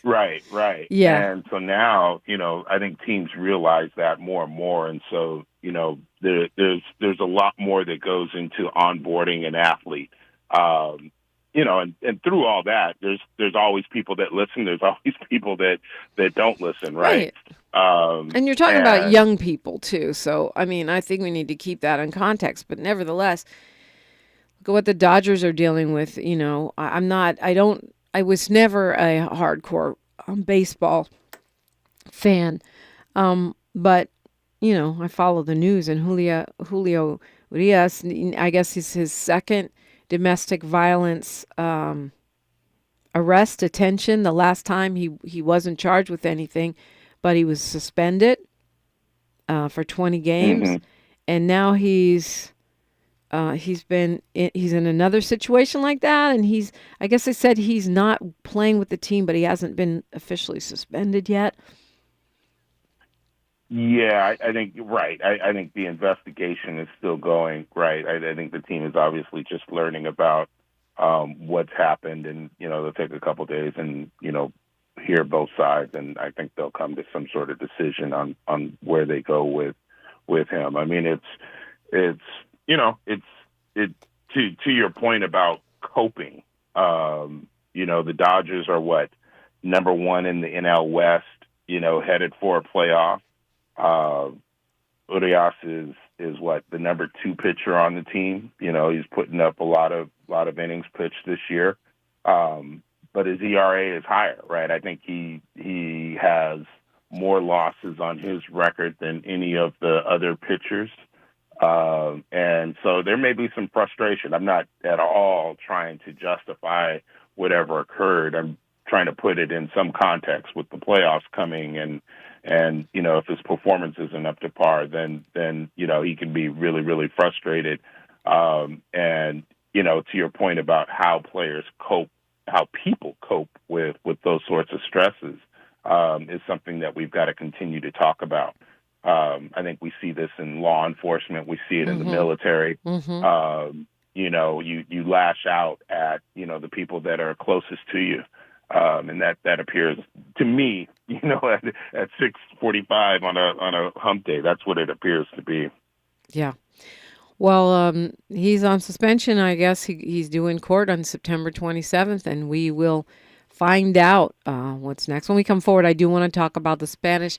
Right.
Yeah.
And so now, I think teams realize that more and more. And so, there's a lot more that goes into onboarding an athlete. And through all that, there's always people that listen. There's always people that don't listen, right?
And you're talking about young people too. So, I mean, I think we need to keep that in context. But nevertheless, look at what the Dodgers are dealing with. I was never a hardcore baseball fan. But, I follow the news, and Julio Urias, I guess is his second domestic violence arrest detention. The last time he wasn't charged with anything, but he was suspended for 20 games.
Mm-hmm.
And now he's in another situation like that, and I guess they said he's not playing with the team, but he hasn't been officially suspended yet.
Yeah, I think right. I think the investigation is still going. Right. I think the team is obviously just learning about what's happened, and they'll take a couple days and hear both sides, and I think they'll come to some sort of decision on where they go with him. I mean, it's to your point about coping. The Dodgers are number one in the NL West. Headed for a playoff. Urias is the number 2 pitcher on the team. He's putting up a lot of innings pitched this year. But his ERA is higher, right? I think he has more losses on his record than any of the other pitchers. And so there may be some frustration. I'm not at all trying to justify whatever occurred. I'm trying to put it in some context with the playoffs coming, and if his performance isn't up to par, then he can be really, really frustrated. And to your point about how players cope, how people cope with those sorts of stresses, is something that we've got to continue to talk about. I think we see this in law enforcement. We see it in the military.
Mm-hmm.
You lash out at, the people that are closest to you. And that appears to me, at 6:45 on a hump day. That's what it appears to be.
Yeah. Well, he's on suspension. I guess he's due in court on September 27th, and we will find out what's next. When we come forward, I do want to talk about the Spanish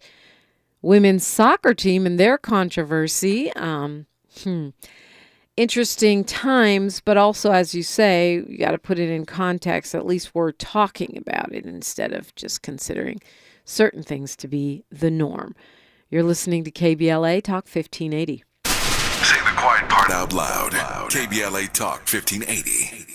women's soccer team and their controversy. Interesting times, but also, as you say, you got to put it in context. At least we're talking about it instead of just considering certain things to be the norm. You're listening to KBLA Talk 1580.
Say the quiet part out loud. KBLA Talk 1580.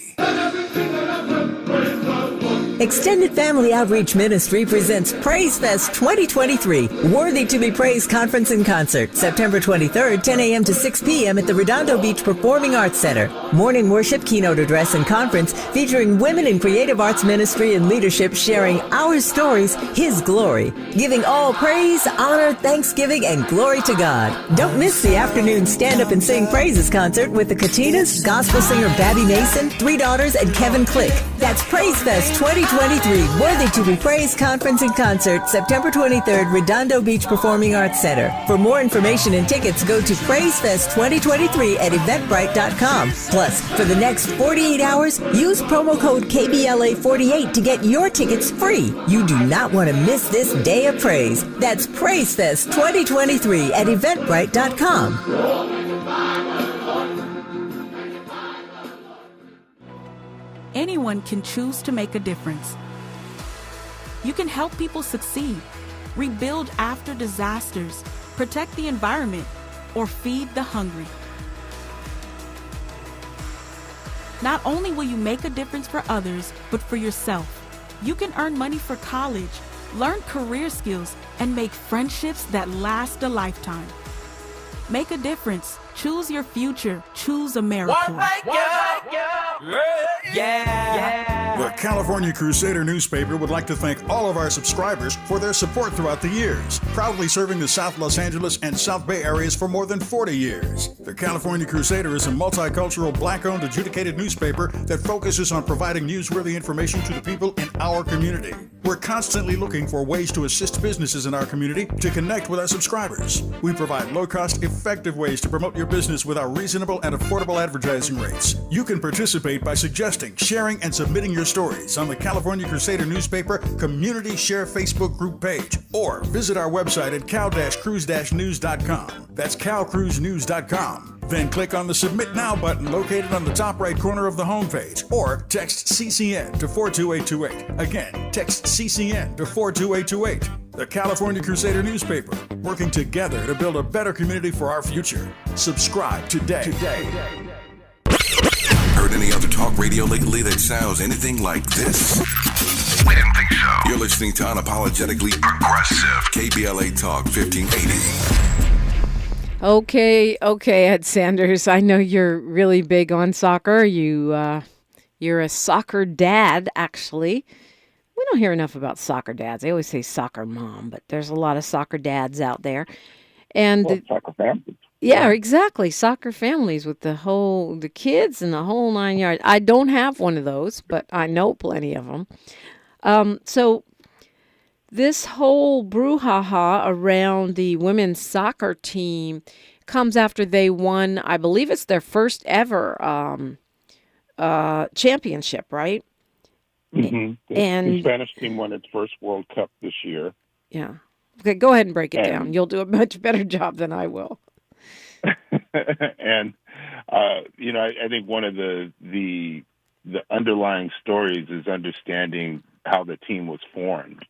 Extended Family Outreach Ministry presents Praise Fest 2023, Worthy to be Praised Conference and Concert, September 23rd, 10 a.m. to 6 p.m. at the Redondo Beach Performing Arts Center. Morning worship, keynote address, and conference featuring women in creative arts ministry and leadership sharing our stories, His glory, giving all praise, honor, thanksgiving, and glory to God. Don't miss the afternoon Stand Up and Sing Praises concert with the Katinas, gospel singer Babby Mason, 3 daughters, and Kevin Click. That's Praise Fest 2023. 2023 Worthy to be Praised Conference and Concert, September 23rd, Redondo Beach Performing Arts Center. For more information and tickets, go to PraiseFest 2023 at eventbrite.com. Plus, for the next 48 hours, use promo code KBLA48 to get your tickets free. You do not want to miss this day of praise. That's PraiseFest 2023 at eventbrite.com.
Anyone can choose to make a difference. You can help people succeed, rebuild after disasters, protect the environment, or feed the hungry. Not only will you make a difference for others, but for yourself. You can earn money for college, learn career skills, and make friendships that last a lifetime. Make a difference. Choose your future. Choose America.
The California Crusader newspaper would like to thank all of our subscribers for their support throughout the years, proudly serving the South Los Angeles and South Bay areas for more than 40 years. The California Crusader is a multicultural, black-owned, adjudicated newspaper that focuses on providing newsworthy information to the people in our community. We're constantly looking for ways to assist businesses in our community to connect with our subscribers. We provide low-cost, effective ways to promote your business with our reasonable and affordable advertising rates. You can participate by suggesting, sharing, and submitting your stories on the California Crusader newspaper Community Share Facebook group page, or visit our website at cal-cruise-news.com. That's calcruisenews.com. Then click on the Submit Now button located on the top right corner of the homepage, or text CCN to 42828. Again, text CCN to 42828. The California Crusader newspaper, working together to build a better community for our future. Subscribe today.
Heard any other talk radio lately that sounds anything like this? We didn't think so. You're listening to Unapologetically Progressive, KBLA Talk 1580.
Okay, Ed Sanders. I know you're really big on soccer. You're a soccer dad, actually. We don't hear enough about soccer dads. They always say soccer mom, but there's a lot of soccer dads out there. And
soccer families.
Yeah, exactly. Soccer families with the kids and the whole 9 yards. I don't have one of those, but I know plenty of them. So this whole brouhaha around the women's soccer team comes after they won, I believe it's their first ever championship, right?
Mm-hmm.
And
the Spanish team won its first World Cup this year.
Yeah. Okay, go ahead and break it down. You'll do a much better job than I will.
And I think one of the underlying stories is understanding how the team was formed.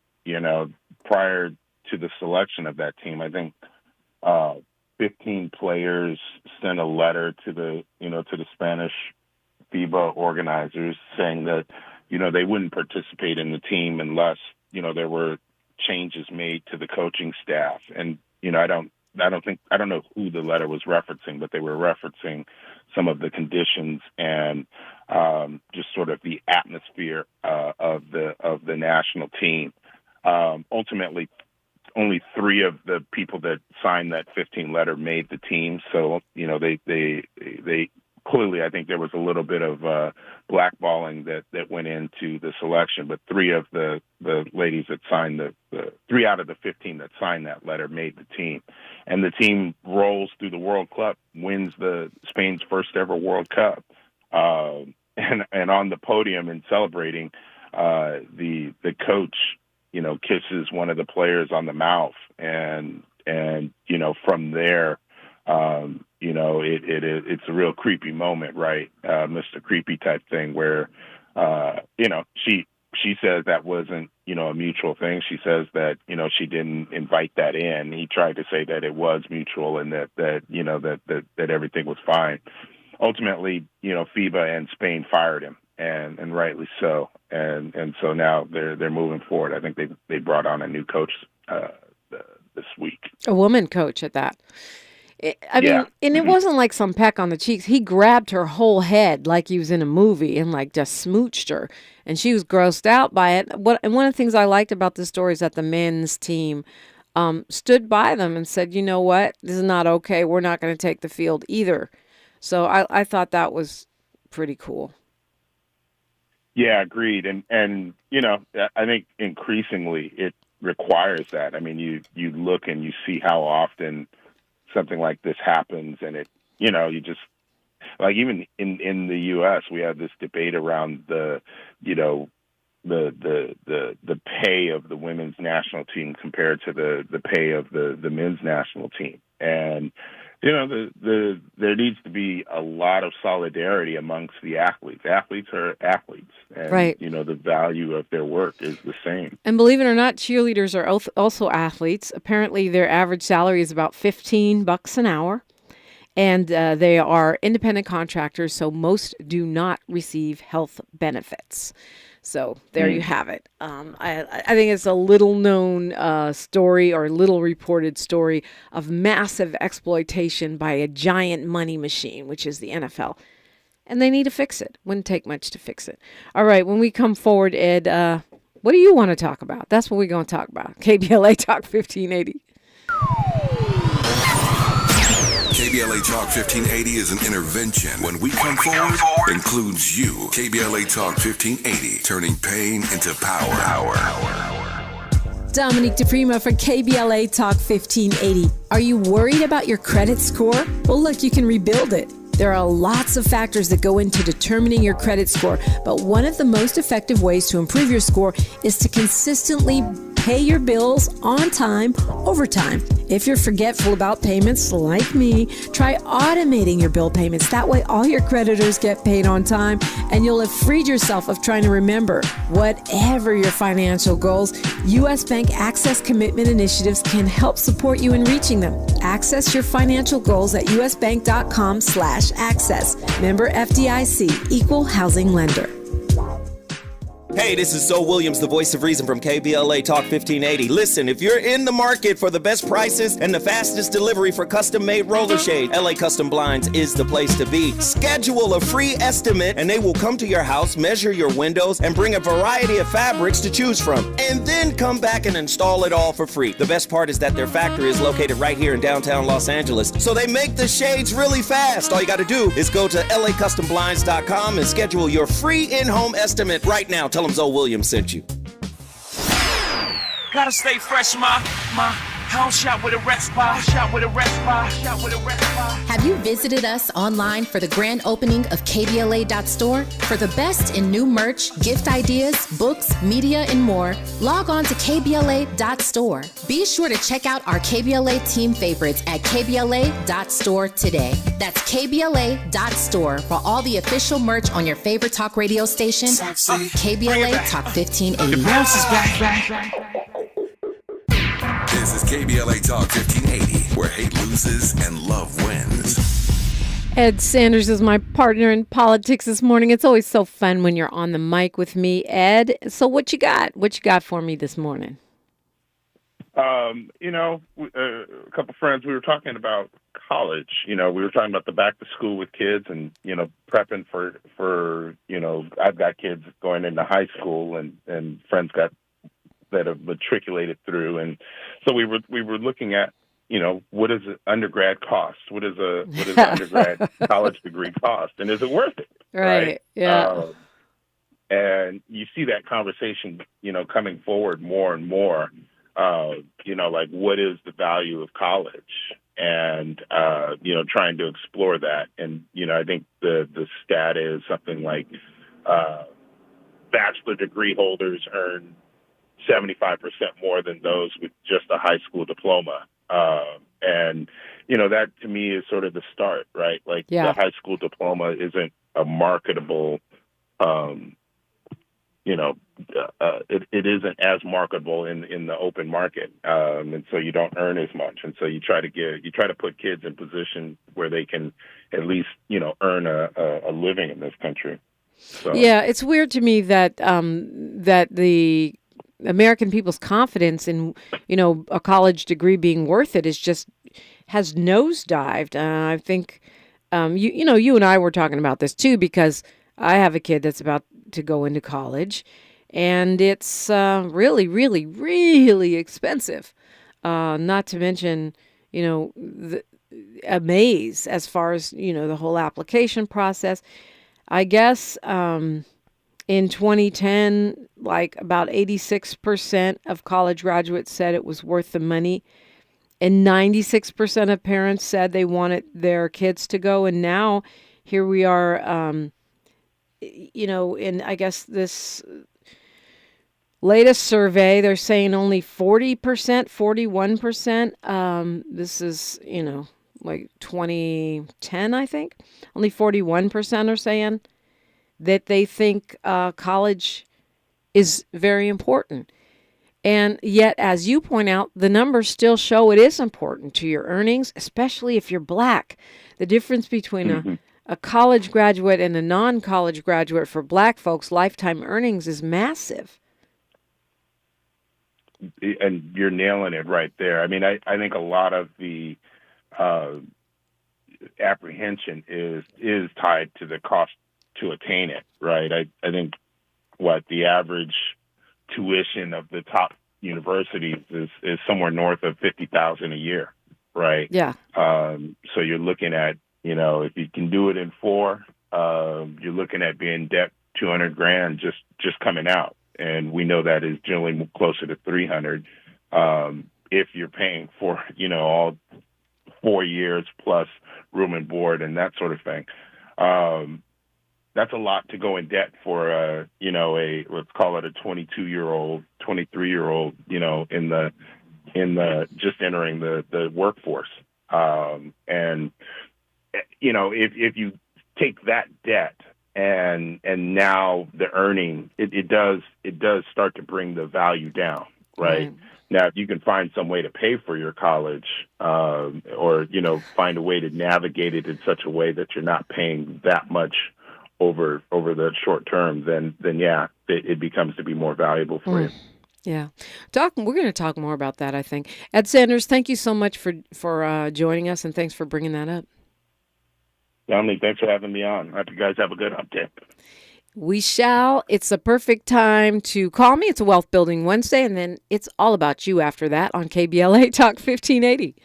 Prior to the selection of that team, I think 15 players sent a letter to the Spanish FIBA organizers saying that they wouldn't participate in the team unless there were changes made to the coaching staff. And I don't know who the letter was referencing, but they were referencing some of the conditions and just sort of the atmosphere of the national team. Ultimately, only 3 of the people that signed that 15 letter made the team. So they clearly, I think there was a little bit of blackballing that went into the selection. But 3 of the ladies that signed the 3 out of the 15 that signed that letter made the team. And the team rolls through the World Cup, wins Spain's first ever World Cup. And on the podium and celebrating, the coach, kisses one of the players on the mouth. And from there, it's a real creepy moment, right? Mr. Creepy type thing where, she says that wasn't, a mutual thing. She says that, she didn't invite that in. He tried to say that it was mutual and that everything was fine. Ultimately, FIBA and Spain fired him, and rightly so. And so now they're moving forward. I think they brought on a new coach this week.
A woman coach at that. I mean, and it wasn't like some peck on the cheeks. He grabbed her whole head like he was in a movie and just smooched her. And she was grossed out by it. And one of the things I liked about this story is that the men's team stood by them and said, you know what, this is not okay. We're not going to take the field either. So I thought that was pretty cool.
Yeah, agreed. And I think increasingly it requires that. I mean, you look and you see how often something like this happens, and you just, like, even in the U.S., we have this debate around the pay of the women's national team compared to the pay of the men's national team. And there needs to be a lot of solidarity amongst the athletes. Athletes are athletes, and
right.
The value of their work is the same.
And believe it or not, cheerleaders are also athletes. Apparently, their average salary is about $15 an hour, and they are independent contractors, so most do not receive health benefits. So there you have it. I think it's a little known story, or little reported story, of massive exploitation by a giant money machine, which is the NFL. And they need to fix it. Wouldn't take much to fix it. All right, when we come forward, Ed, what do you want to talk about? That's what we're going to talk about. KBLA Talk 1580.
KBLA Talk 1580 is an intervention. When we come forward, includes you. KBLA Talk 1580, turning pain into power.
Dominique DiPrima for KBLA Talk 1580. Are you worried about your credit score? Well, look, you can rebuild it. There are lots of factors that go into determining your credit score, but one of the most effective ways to improve your score is to consistently pay your bills on time, over time. If you're forgetful about payments like me, try automating your bill payments. That way all your creditors get paid on time, and you'll have freed yourself of trying to remember. Whatever your financial goals, U.S. Bank Access Commitment Initiatives can help support you in reaching them. Access your financial goals at usbank.com/access. Member FDIC, Equal Housing Lender.
Hey, this is Zoe Williams, the voice of reason from KBLA Talk 1580. Listen, if you're in the market for the best prices and the fastest delivery for custom-made roller shade, LA Custom Blinds is the place to be. Schedule a free estimate, and they will come to your house, measure your windows, and bring a variety of fabrics to choose from, and then come back and install it all for free. The best part is that their factory is located right here in downtown Los Angeles, so they make the shades really fast. All you got to do is go to lacustomblinds.com and schedule your free in-home estimate right now. Tell them Zoe Williams sent you.
Gotta stay fresh, my house shot with a rest bar,
Have you visited us online for the grand opening of KBLA.store? For the best in new merch, gift ideas, books, media, and more, log on to KBLA.store. Be sure to check out our KBLA team favorites at KBLA.store today. That's KBLA.store for all the official merch on your favorite talk radio station, KBLA Talk 1580.
The bounce is back.
This is KBLA Talk 1580, where hate loses and love wins.
Ed Sanders is my partner in politics this morning. It's always so fun when you're on the mic with me, Ed. So what you got? What you got for me this morning?
A couple friends, we were talking about college. We were talking about the back to school with kids and, prepping for I've got kids going into high school and friends that have matriculated through. And so we were looking at, what does an undergrad cost? What does an undergrad college degree cost? And is it worth it?
Right. Yeah.
And you see that conversation, coming forward more and more, like what is the value of college? And, trying to explore that. And, I think the stat is something like bachelor degree holders earn 75% more than those with just a high school diploma. And, that to me is sort of the start, right? Like the high school diploma isn't a marketable, it isn't as marketable in the open market. And so you don't earn as much. And so you try to put kids in position where they can at least, earn a living in this country. So.
Yeah, it's weird to me that that the American people's confidence in, a college degree being worth it has nosedived. I think, you and I were talking about this too, because I have a kid that's about to go into college, and it's really, really, really expensive. Not to mention, a maze as far as, the whole application process. I guess In 2010, like about 86% of college graduates said it was worth the money. And 96% of parents said they wanted their kids to go. And now here we are, in, I guess, this latest survey, they're saying only 40%, 41%. This is, like 2010, I think. Only 41% are saying that they think college is very important. And yet, as you point out, the numbers still show it is important to your earnings, especially if you're Black. The difference between a college graduate and a non-college graduate for Black folks' lifetime earnings is massive.
And you're nailing it right there. I mean, I think a lot of the apprehension is tied to the cost to attain it, right? I think the average tuition of the top universities is somewhere north of $50,000 a year, right?
Yeah.
So you're looking at, if you can do it in 4, you're looking at being debt $200,000 just coming out, and we know that is generally closer to $300,000 if you're paying for all 4 years plus room and board and that sort of thing. That's a lot to go in debt for a let's call it a 22-year-old, 23-year-old, in the just entering the workforce. And if you take that debt and now the earning, it does start to bring the value down, right? Now, if you can find some way to pay for your college, or find a way to navigate it in such a way that you're not paying that much over the short term, then yeah, it becomes to be more valuable for you.
Yeah. We're going to talk more about that, I think. Ed Sanders, thank you so much for joining us, and thanks for bringing that up.
Dominique, thanks for having me on. I hope you guys have a good update.
We shall. It's the perfect time to call me. It's a Wealth Building Wednesday, and then it's all about you after that on KBLA Talk 1580.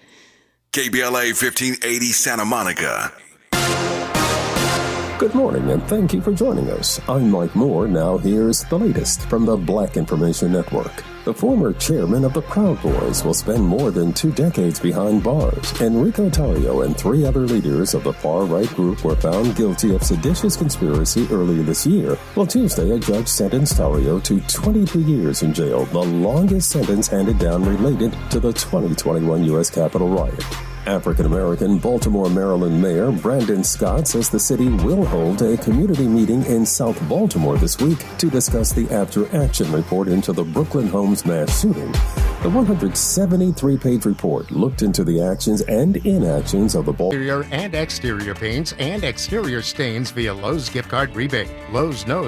KBLA 1580 Santa Monica.
Good morning, and thank you for joining us. I'm Mike Moore. Now here's the latest from the Black Information Network. The former chairman of the Proud Boys will spend more than 2 decades behind bars. Enrique Tarrio and 3 other leaders of the far-right group were found guilty of seditious conspiracy earlier this year. Well, Tuesday, a judge sentenced Tarrio to 22 years in jail, the longest sentence handed down related to the 2021 U.S. Capitol riot. African-American Baltimore, Maryland Mayor Brandon Scott says the city will hold a community meeting in South Baltimore this week to discuss the after-action report into the Brooklyn Homes mass shooting. The 173-page report looked into the actions and inactions of the
Interior and exterior paints and exterior stains via Lowe's gift card rebate. Lowe's knows